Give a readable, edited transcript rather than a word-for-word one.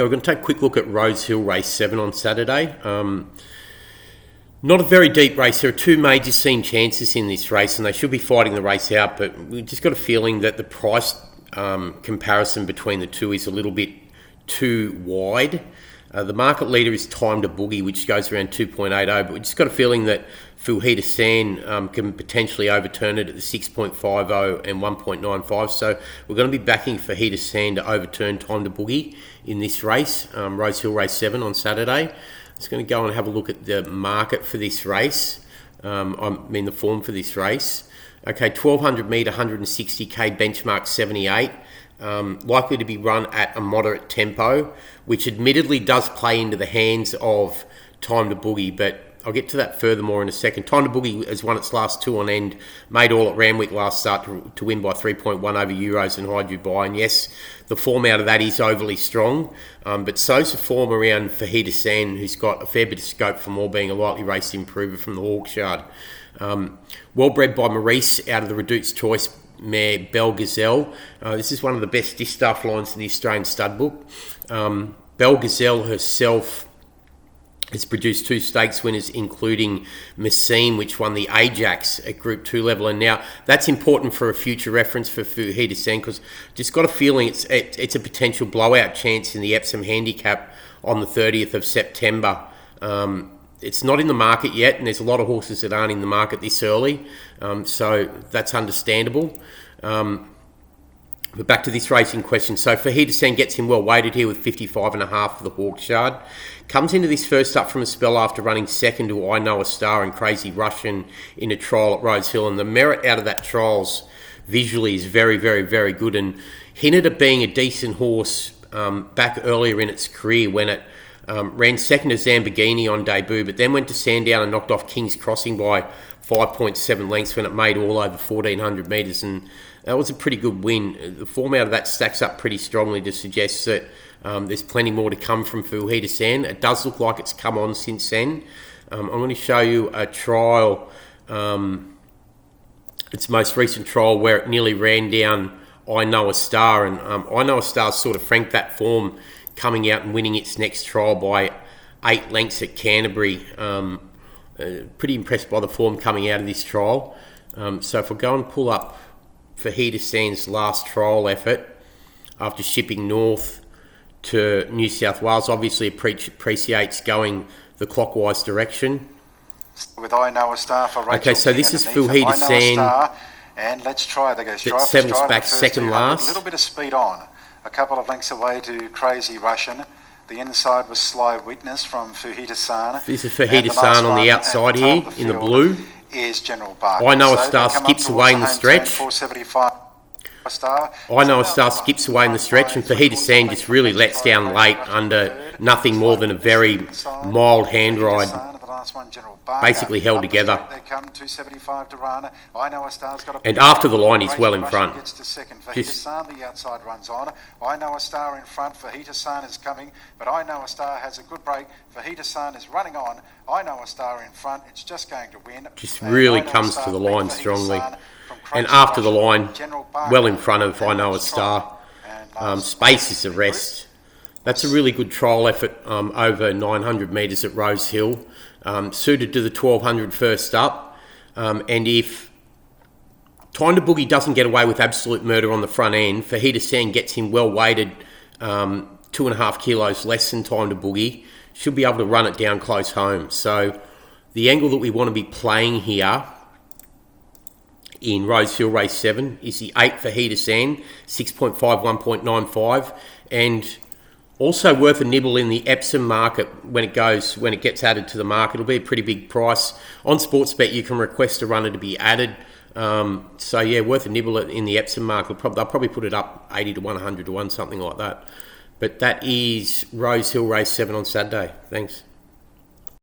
So we're going to take a quick look at Rosehill race 7 on Saturday. Not a very deep race. There are two major scene chances in this race, and they should be fighting the race out, but we just got a feeling that the price comparison between the two is a little bit too wide. The market leader is Time To Boogie, which goes around 2.80, but we just got a feeling that Foujita San can potentially overturn it at the 6.50 and 1.95. So we're going to be backing Foujita San to overturn Time To Boogie in this race, Rosehill race 7 on Saturday. Just going to go and have a look at the market for this race. The form for this race. Okay, 1200 metre, 160k, benchmark 78. Likely to be run at a moderate tempo, which admittedly does play into the hands of Time To Boogie, but I'll get to that furthermore in a second. Time To Boogie has won its last two on end, made all at Randwick last start to win by 3.1 over Euros and High Dubai. And yes, the form out of that is overly strong, but so's the form around Foujita San, who's got a fair bit of scope for more, being a lightly raced improver from the Hawkshard. Well bred by Maurice out of the Reduced Choice mare Belle Gazelle. This is one of the best distaff lines in the Australian stud book. Belle Gazelle herself has produced two stakes winners, including Messine, which won the Ajax at Group 2 level. And now that's important for a future reference for Foujita San, because just got a feeling it's a potential blowout chance in the Epsom Handicap on the 30th of September. It's not in the market yet, and there's a lot of horses that aren't in the market this early, so that's understandable. But back to this race in question. So Foujita San gets him well weighted here with 55.5 for the Hawkshard. Comes into this first up from a spell after running second to I Know A Star and Crazy Russian in a trial at Rosehill, and the merit out of that trials visually is very, very, very good, and hinted at being a decent horse back earlier in its career when it ran second to Zamborghini on debut, but then went to Sandown and knocked off King's Crossing by 5.7 lengths when it made all over 1,400 metres, and that was a pretty good win. The form out of that stacks up pretty strongly to suggest that there's plenty more to come from Foujita San. It does look like it's come on since then. I'm going to show you a trial, its most recent trial, where it nearly ran down I Know A Star, and I Know A Star sort of franked that form, coming out and winning its next trial by 8 lengths at Canterbury. Pretty impressed by the form coming out of this trial. So if we go and pull up Foujita San's last trial effort after shipping north to New South Wales, obviously appreciates going the clockwise direction. With I Know A Star for Rachel. Okay, so this is Foujita San. And let's try. They go that seventh back second last. A little bit of speed on. A couple of lengths away to Crazy Russian. The inside was Sly Witness from Foujita San. This is Foujita San on the outside here in the blue. Is General Barker. I Know A Star skips away in the stretch. I Know A Star skips away in the stretch, and Foujita San just really lets down late under nothing more than a very mild hand ride. Basically held together. And after the line, he's well in front. The outside runs on. I Know A Star in front. Foujita San is coming, but I Know A Star has a good break. Foujita San is running on. I Know A Star in front. It's just going to win. Just really comes to the line strongly. And after the line, well in front of I Know A Star. Space is the rest. That's a really good trial effort over 900 metres at Rosehill. Suited to the 1200 first up. And if Time To Boogie doesn't get away with absolute murder on the front end, Foujita San gets him well weighted, 2.5 kilos less than Time To Boogie, should be able to run it down close home. So the angle that we want to be playing here in Rosehill race 7 is the 8 Foujita San, 6.5, 1.95, and also worth a nibble in the Epsom market when it gets added to the market. It'll be a pretty big price. On Sportsbet, you can request a runner to be added. So yeah, worth a nibble in the Epsom market. They'll probably put it up 80 to 100 to 1, something like that. But that is Rosehill race 7 on Saturday. Thanks.